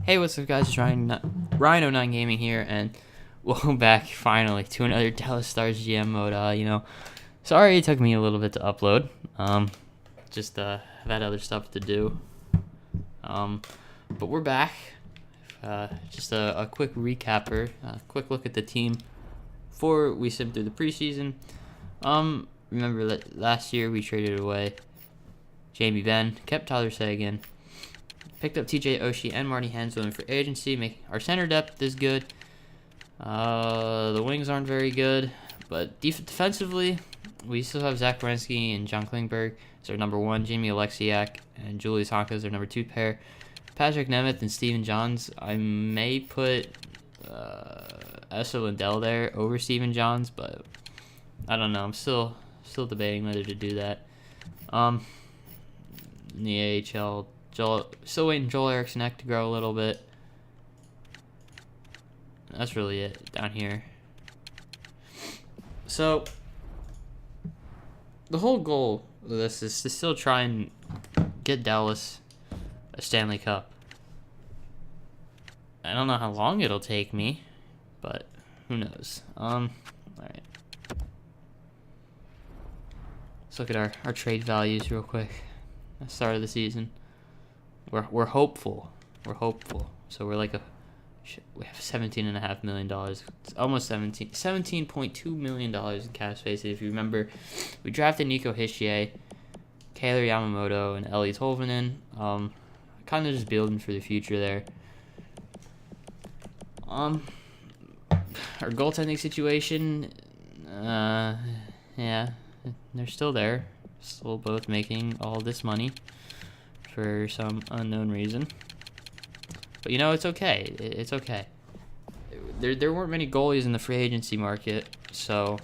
Hey, what's up, guys? It's Ryan09 Gaming here, and welcome back finally to another Dallas Stars GM mode. Sorry it took me a little bit to upload. Just have had other stuff to do. But we're back. Just a quick recapper, a quick look at the team before we sim through the preseason. Remember that last year we traded away Jamie Benn, kept Tyler Seguin. Picked up TJ Oshie and Marty Hanzlin for agency. Our center depth is good. The wings aren't very good, but defensively, we still have Zach Werenski and John Klingberg as our number one. Jamie Alexiak and Julius Honka as our number two pair. Patrick Nemeth and Steven Johns. I may put Essa Lindell there over Steven Johns, but I don't know. I'm still debating whether to do that. In the AHL. Still waiting Joel Eriksson Ek to grow a little bit. That's really it down here. So, the whole goal of this is to still try and get Dallas a Stanley Cup. I don't know how long it'll take me, but who knows. Alright. Let's look at our trade values real quick. At the start of the season. We're hopeful. We're hopeful. So we have $17.5 million. It's almost $17.2 million in cap space. If you remember, we drafted Nico Hischier, Kaylor Yamamoto, and Ellie Tolvanen. Kind of just building for the future there. Our goaltending situation, yeah, they're still there. Still both making all this money for some unknown reason. But it's okay. It's okay. There weren't many goalies in the free agency market, so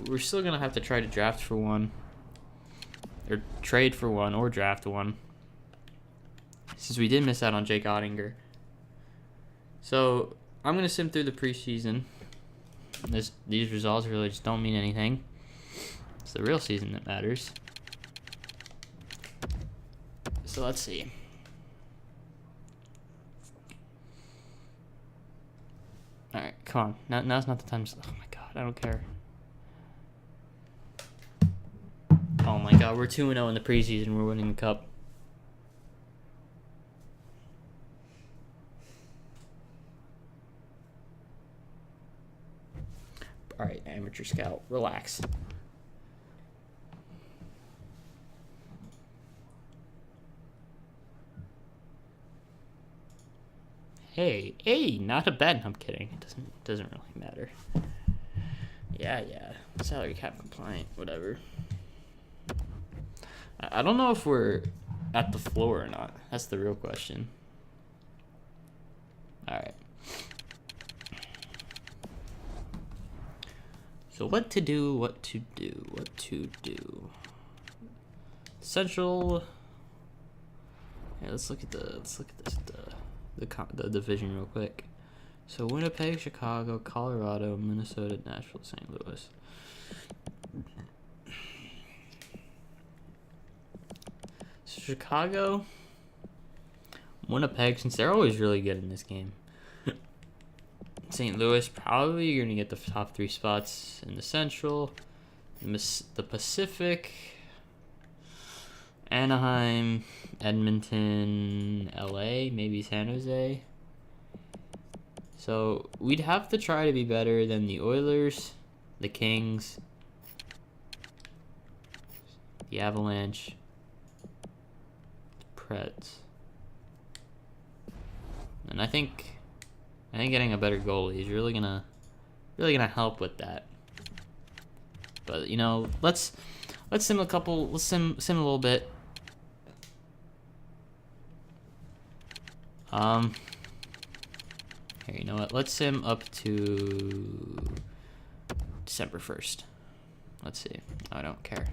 we're still gonna have to try to draft for one, or trade for one, or draft one, since we did miss out on Jake Ottinger. So I'm gonna sim through the preseason. These results really just don't mean anything. It's the real season that matters. So let's see. Alright, come on. Now's not the time. Oh my god, I don't care. Oh my god, we're 2-0 in the preseason. We're winning the cup. Alright, amateur scout, relax. Hey, not a bet. I'm kidding. It doesn't really matter. Yeah. Salary cap compliant, whatever. I don't know if we're at the floor or not. That's the real question. Alright. So what to do. Central. Yeah, let's look at this the division real quick. So Winnipeg, Chicago, Colorado, Minnesota, Nashville, St. Louis. So Chicago, Winnipeg, since they're always really good in this game. St. Louis, probably you're gonna get the top three spots in the Central. The Pacific, Anaheim, Edmonton, LA, maybe San Jose. So we'd have to try to be better than the Oilers, the Kings, the Avalanche, the Preds. And I think getting a better goalie is really gonna help with that. But let's sim a little bit. Here, you know what? Let's sim up to December 1st. Let's see. I don't care.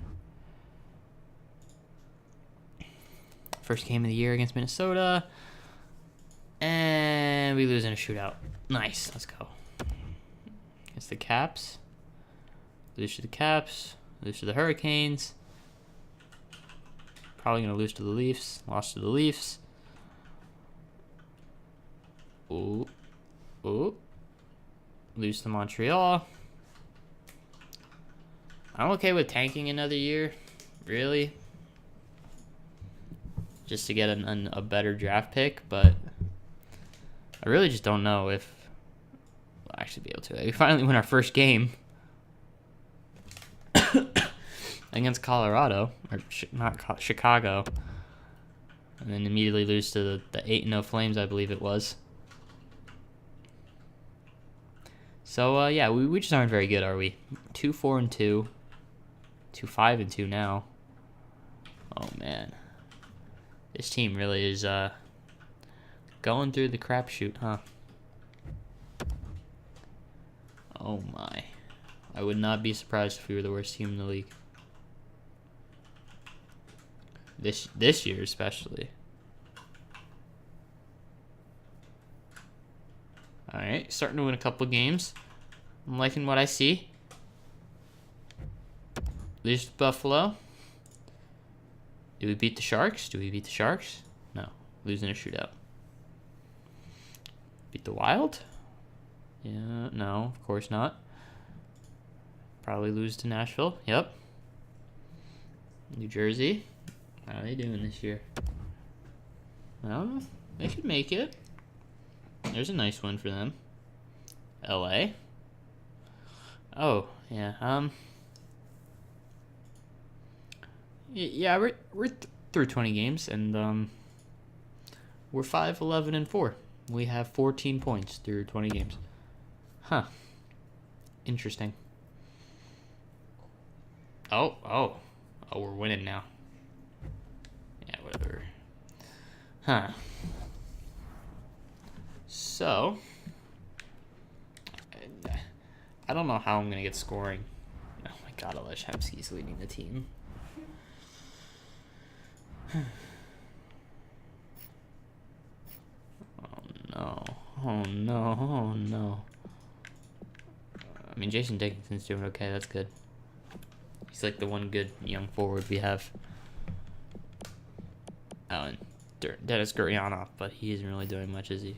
First game of the year against Minnesota. And we lose in a shootout. Nice. Let's go. Against the Caps. Lose to the Caps. Lose to the Hurricanes. Probably going to lose to the Leafs. Lost to the Leafs. Ooh. Ooh. Lose to Montreal. I'm okay with tanking another year. Really? Just to get a better draft pick, but I really just don't know if we'll actually be able to. We finally win our first game against Colorado, or not Chicago, and then immediately lose to the 8-0 Flames, I believe it was. So yeah, we just aren't very good, are we? 2-4-2, 2-5-2 now. Oh man, this team really is going through the crapshoot, huh? Oh my, I would not be surprised if we were the worst team in the league. This year especially. All right, starting to win a couple games. I'm liking what I see. Lose to Buffalo. Do we beat the Sharks? No, losing a shootout. Beat the Wild? Yeah, no, of course not. Probably lose to Nashville. Yep. New Jersey. How are they doing this year? Well, they should make it. There's a nice one for them. LA. Oh, yeah. Yeah, we're through 20 games, and we're 5-11-4. We have 14 points through 20 games. Huh. Interesting. Oh, we're winning now. Yeah, whatever. Huh. So, I don't know how I'm gonna get scoring. Oh my God, Oleshevsky's leading the team. Oh no. I mean, Jason Dickinson's doing okay. That's good. He's like the one good young forward we have. Oh, and Dennis Gurianov, but he isn't really doing much, is he?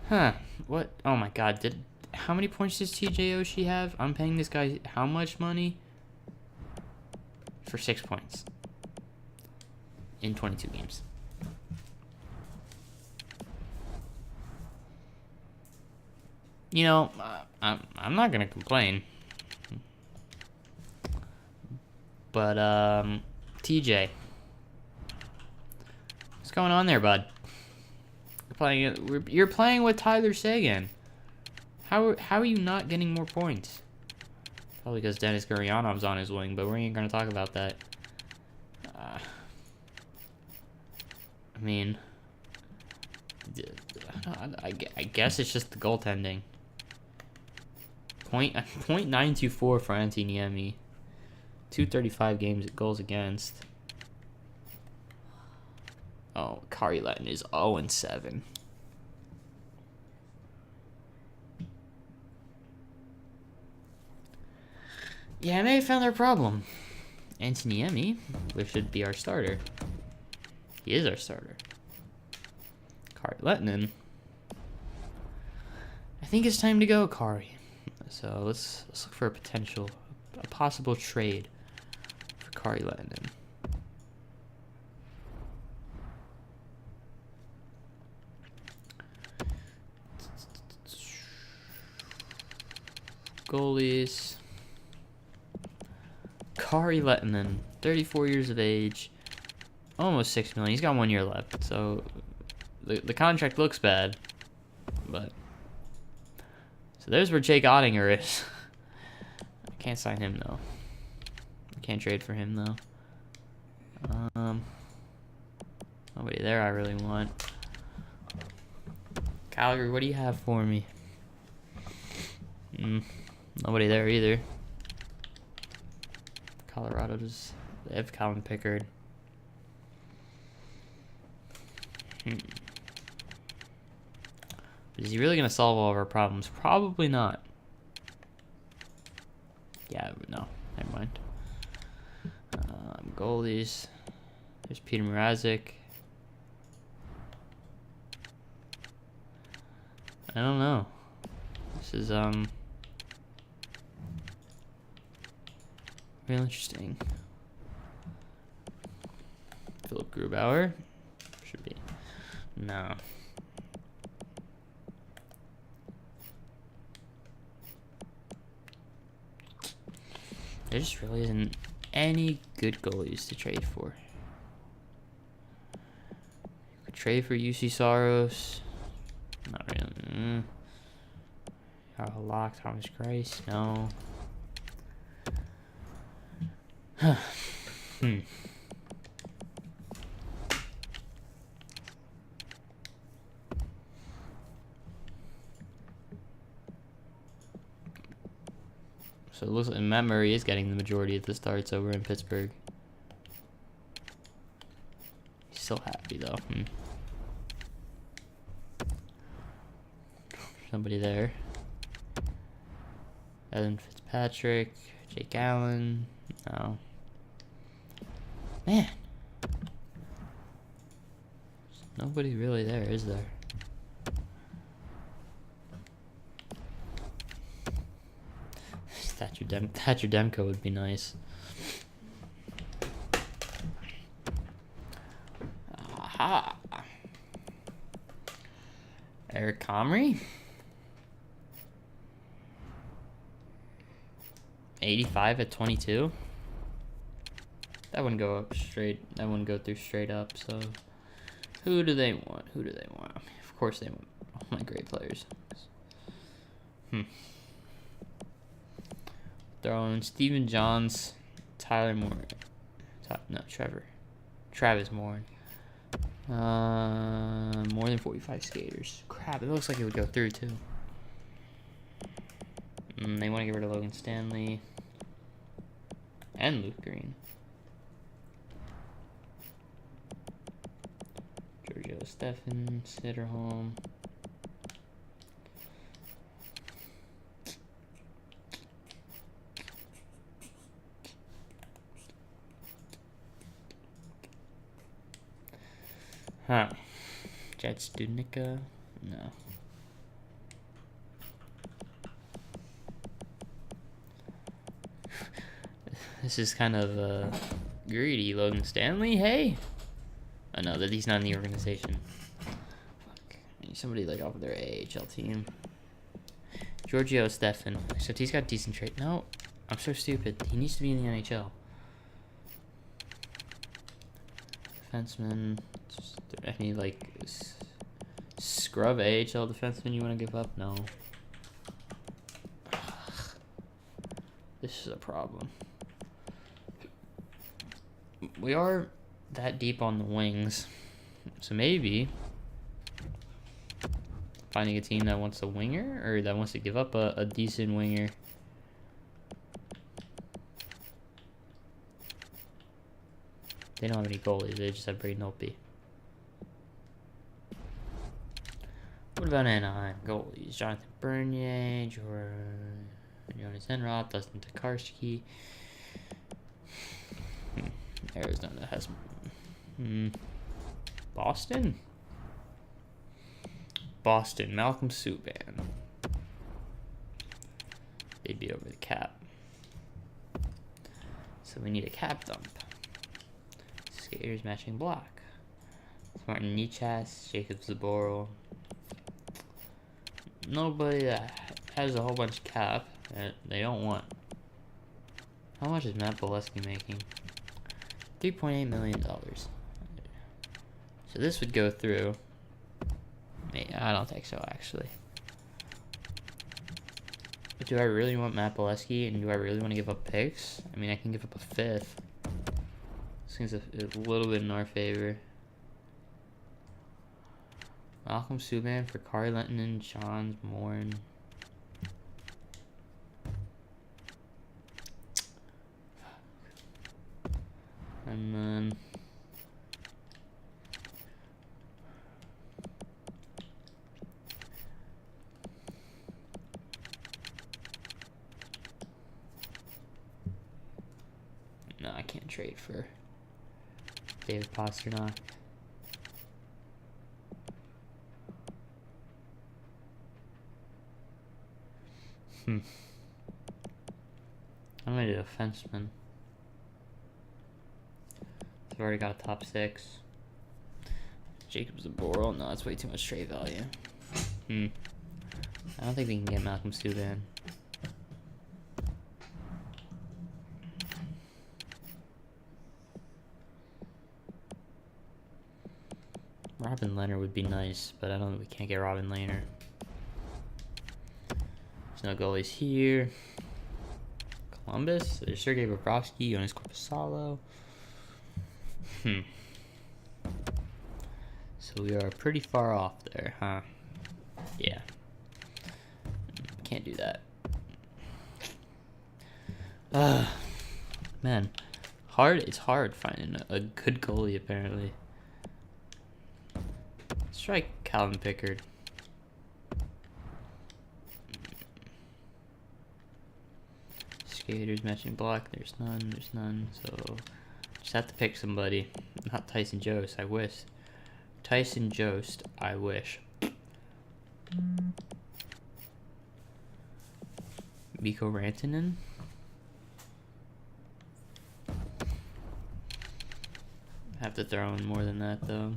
Huh. What? Oh my God. How many points does TJ Oshie have? I'm paying this guy how much money? For 6 points. In 22 games. You know, I'm not gonna complain. But TJ, what's going on there, bud? You're playing with Tyler Seguin. How are you not getting more points? Probably because Dennis Gurianov's on his wing, but we ain't gonna talk about that. I mean, I guess it's just the goaltending. .924 for Antiniemi. 235 goals against. Oh, Kari Letton is 0-7. Yeah, I may have found their problem. Antiniemi, which should be our starter. He is our starter. Kari Letton. I think it's time to go, Kari. So let's look for a possible trade for Kari Letton. Goalies. Kari Lettinen, 34 years of age, almost $6 million. He's got 1 year left, so the contract looks bad, but so there's where Jake Ottinger is. I can't sign him though. I can't trade for him though. Nobody there I really want. Calgary, what do you have for me? Nobody there either. Colorado they have Colin Pickard. Is he really gonna solve all of our problems? Probably not. Yeah, no, never mind. Goalies. There's Peter Mrazek. I don't know. This is real interesting. Philip Grubauer should be no. There just really isn't any good goalies to trade for. You could trade for UC Saros. Not really. Carl Lock, Thomas Grice, no. So it looks like Matt Murray is getting the majority of the starts over in Pittsburgh. He's still happy though. Somebody there. Evan Fitzpatrick, Jake Allen. No. Man. There's nobody really there, is there? Thatcher Demko would be nice. Aha. Eric Comrie. 85 at 22. That wouldn't go up straight. That wouldn't go through straight up. So, who do they want? Who do they want? Of course, they want all my great players. Throwing Steven Johns, Tyler Moore. No, Travis Moore. More than 45 skaters. Crap, it looks like it would go through too. They want to get rid of Logan Stanley and Luke Green. Giorgio Stefan, Sitterholm. Jet Studnicka? No. This is kind of greedy. Logan Stanley, hey? I know that he's not in the organization. Fuck. I need somebody like off of their AHL team. Giorgio Stefan. Except he's got decent trade. No, I'm so stupid. He needs to be in the NHL. Defenseman. Any like scrub AHL defenseman you want to give up? No. This is a problem. We are that deep on the wings, so maybe finding a team that wants a winger or that wants to give up a decent winger. They don't have any goalies. They just have Braden Holtby. What about Anaheim? Goalies. Jonathan Bernier, Jonas Enroth, Dustin Tokarski. Arizona has... Boston? Boston. Malcolm Subban. They'd be over the cap. So we need a cap dump. Skaters matching block. Martin Nichas, Jacob Zaboral. Nobody that has a whole bunch of cap that they don't want. How much is Matt Bolesky making? $3.8 million. So this would go through. I don't think so, actually. But do I really want Matt Bolesky, and do I really want to give up picks? I mean, I can give up a fifth. Seems a little bit in our favor. Malcolm Subban for Kari Lentonen, Sean Morin. And then no, I can't trade for David Pasternak. I'm gonna do a defenseman. I've already got a top 6. Jacobs Boral. No, that's way too much trade value. I don't think we can get Malcolm Subban. Robin Leonard would be nice, but I don't think we can't get Robin Leonard. There's no goalies here. Columbus. There's Sergei Bobrovsky, Jonas Korpisalo. So we are pretty far off there, huh? Yeah. Can't do that. Man. It's hard finding a good goalie, apparently. Let's try Calvin Pickard. Skaters matching block. There's none. So just have to pick somebody. Not Tyson Jost. I wish. Tyson Jost. I wish. Mikko Rantanen. Have to throw in more than that though.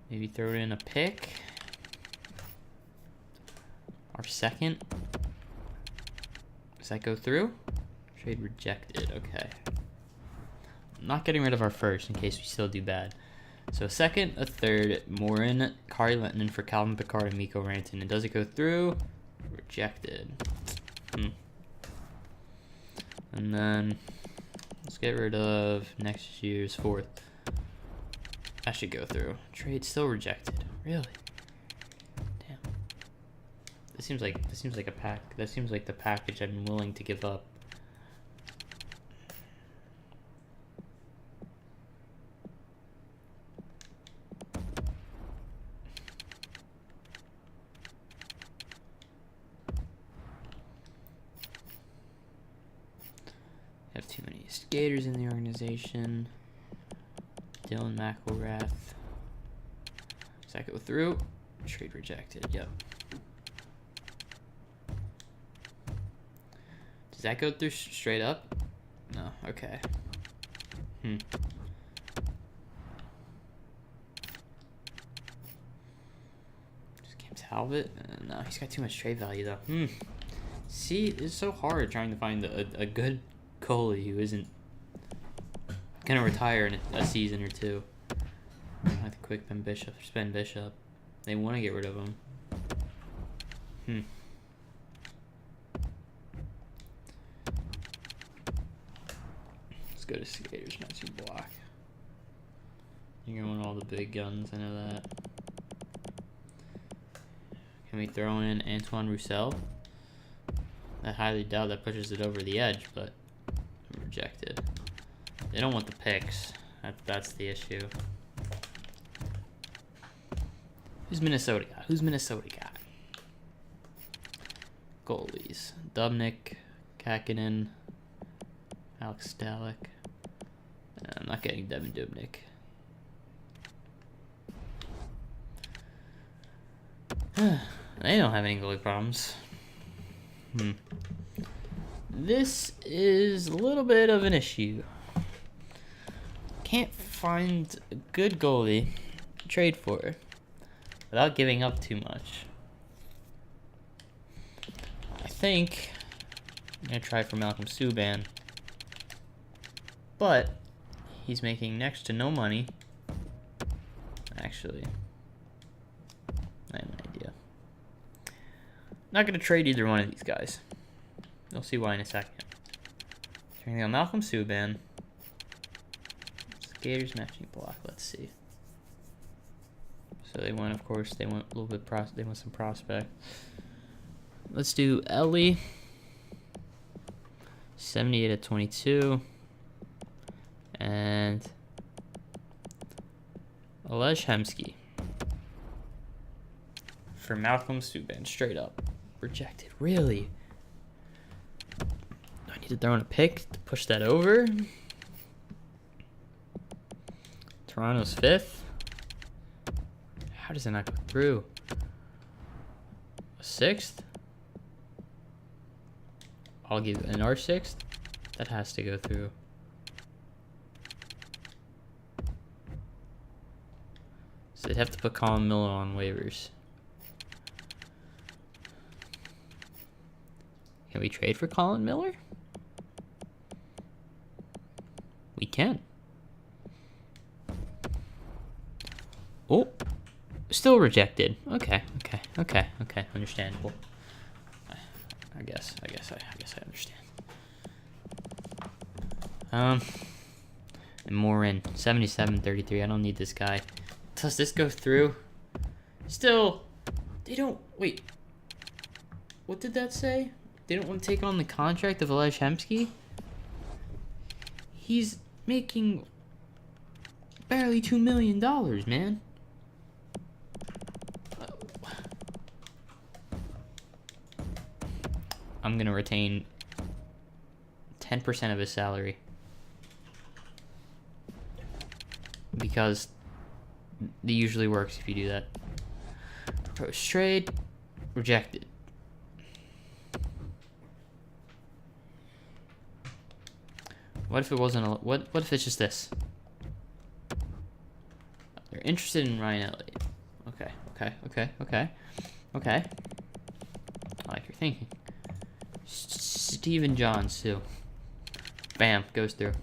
Maybe throw in a pick. Our second. Does that go through? Trade rejected. Okay. I'm not getting rid of our first in case we still do bad. So a second, a third, Morin, Kari Lehtinen for Calvin Pickard and Mikko Rantanen. Does it go through? Rejected. And then let's get rid of next year's fourth. That should go through. Trade still rejected. Really? Damn. This seems like a pack. That seems like the package I'm willing to give up. Have too many skaters in the organization. Dylan McElrath. Does that go through? Trade rejected. Yep. Does that go through straight up? No. Okay. Just Cam Talbot? No, he's got too much trade value though. See, it's so hard trying to find a good goalie who isn't gonna retire in a season or two. I have to quick spend Bishop. They want to get rid of him. Let's go to skaters matching block. You're going all the big guns. I know that. Can we throw in Antoine Roussel? I highly doubt that pushes it over the edge, but rejected. They don't want the picks. That's the issue. Who's Minnesota got? Goalies. Dubnik, Kakinen, Alex Stalik. I'm not getting Devin Dubnik. They don't have any goalie problems. This is a little bit of an issue. Can't find a good goalie to trade for without giving up too much. I think I'm going to try for Malcolm Subban, but he's making next to no money. Actually, I have an idea. Not going to trade either one of these guys. You'll see why in a second. So we're going to go Malcolm Subban. Skaters matching block. Let's see. So they want, of course, they want a little bit. They want some prospect. Let's do Ellie. 78 at 22, and Hemsky. For Malcolm Subban, straight up. Rejected. Really? Do I need to throw in a pick to push that over? Toronto's 5th. How does it not go through? A 6th? I'll give an our 6th. That has to go through. So they'd have to put Colin Miller on waivers. Can we trade for Colin Miller? We can. Oh, still rejected. Okay. Understandable. I guess I understand. And more in 77-33. I don't need this guy. Does this go through? Still, they don't. Wait. What did that say? They don't want to take on the contract of Hemsky? He's making barely $2 million, man. I'm gonna retain 10% of his salary because it usually works if you do that. Propose trade, rejected. What if it wasn't a, what if it's just this? They're interested in Ryan Elliott. Okay. I like your thinking. Steven Johns too. Bam, goes through.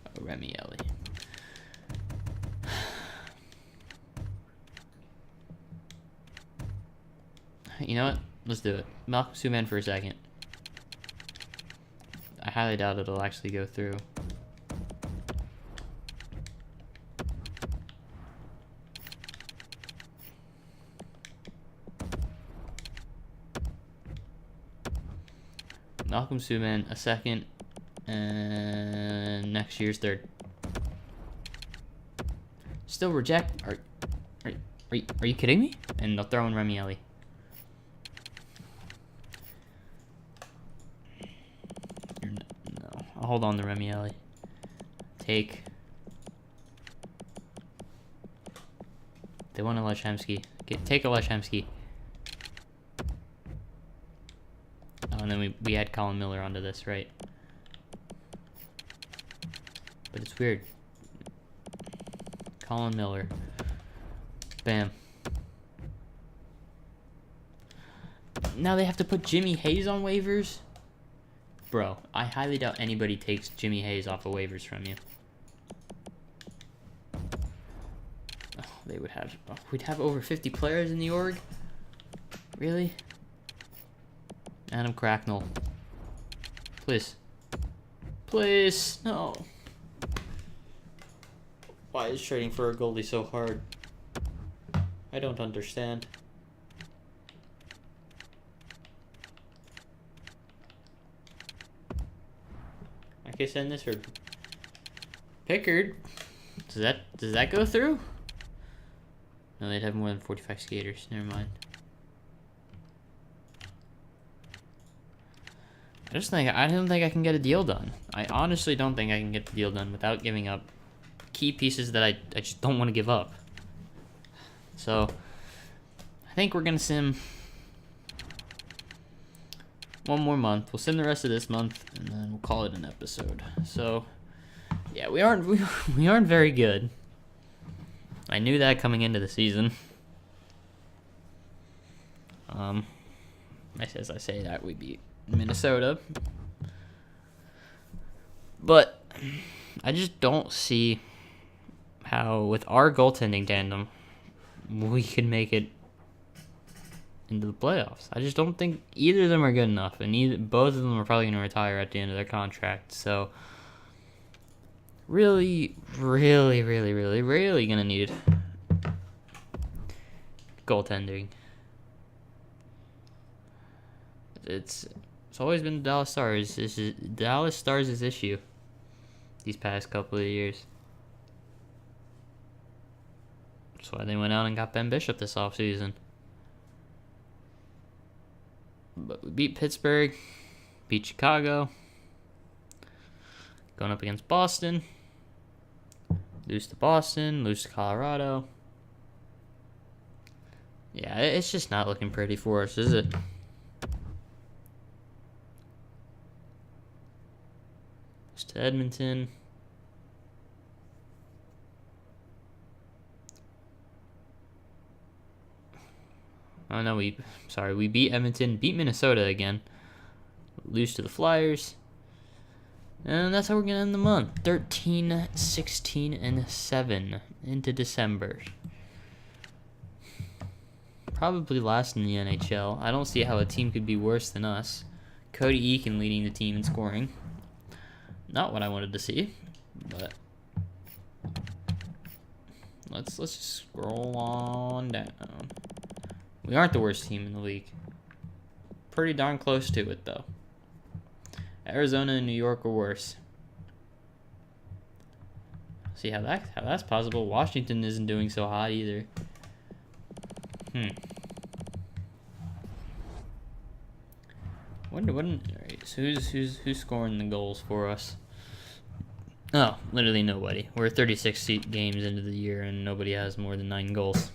Oh, Remy Ellie. You know what? Let's do it. Malcolm Subban for a second. I highly doubt it'll actually go through. Malcolm Subban, a second, and next year's 3rd. Still reject? Are you kidding me? And they'll throw in Remy Ellie. No, I'll hold on to Remy Ellie. Take. They want a Hemsky. Take a Hemsky. And then we add Colin Miller onto this, right? But it's weird. Colin Miller. Bam. Now they have to put Jimmy Hayes on waivers? Bro, I highly doubt anybody takes Jimmy Hayes off of waivers from you. Oh, they would have... Oh, we'd have over 50 players in the org? Really? Adam Cracknell. Please. Please. No. Why is trading for a goalie so hard? I don't understand. Okay, send this for Pickard. Does that go through? No, they'd have more than 45 skaters. Never mind. I don't think I can get a deal done. I honestly don't think I can get the deal done without giving up key pieces that I just don't want to give up. So, I think we're going to sim one more month. We'll sim the rest of this month, and then we'll call it an episode. So, yeah, we aren't very good. I knew that coming into the season. As I say that, we beat Minnesota. But I just don't see how, with our goaltending tandem, we could make it into the playoffs. I just don't think either of them are good enough, and both of them are probably going to retire at the end of their contract. So, really going to need goaltending. It's always been the Dallas Stars. This is Dallas Stars' issue these past couple of years. That's why they went out and got Ben Bishop this offseason. But we beat Pittsburgh, beat Chicago, going up against Boston, lose to Boston, lose to Colorado. Yeah, it's just not looking pretty for us, is it? Lose to Edmonton. Oh no, we beat Edmonton, beat Minnesota again, lose to the Flyers, and that's how we're gonna end the month. 13, 16, and 7 into December. Probably last in the NHL. I don't see how a team could be worse than us. Cody Eakin leading the team in scoring. Not what I wanted to see, but let's just scroll on down. We aren't the worst team in the league. Pretty darn close to it, though. Arizona and New York are worse. See how that's possible. Washington isn't doing so hot either. Alright, so who's scoring the goals for us? Oh, literally nobody. We're 36 games into the year and nobody has more than 9 goals.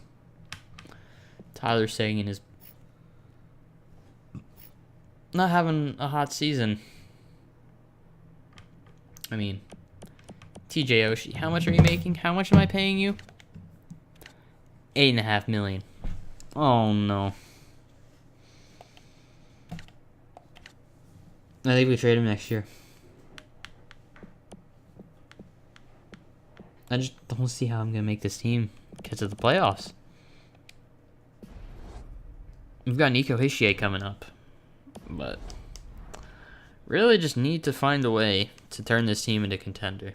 Tyler Seguin is not having a hot season. I mean, TJ Oshie, how much are you making? How much am I paying you? $8.5 million. Oh no. I think we trade him next year. I just don't see how I'm gonna make this team get to the playoffs. We've got Nico Hischier coming up, but really just need to find a way to turn this team into contender.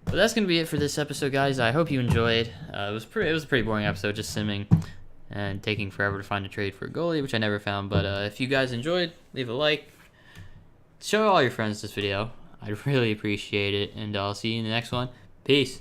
But that's gonna be it for this episode, guys. I hope you enjoyed. It was a pretty boring episode, just simming and taking forever to find a trade for a goalie, which I never found. But if you guys enjoyed, leave a like, show all your friends this video. I'd really appreciate it, and I'll see you in the next one. Peace.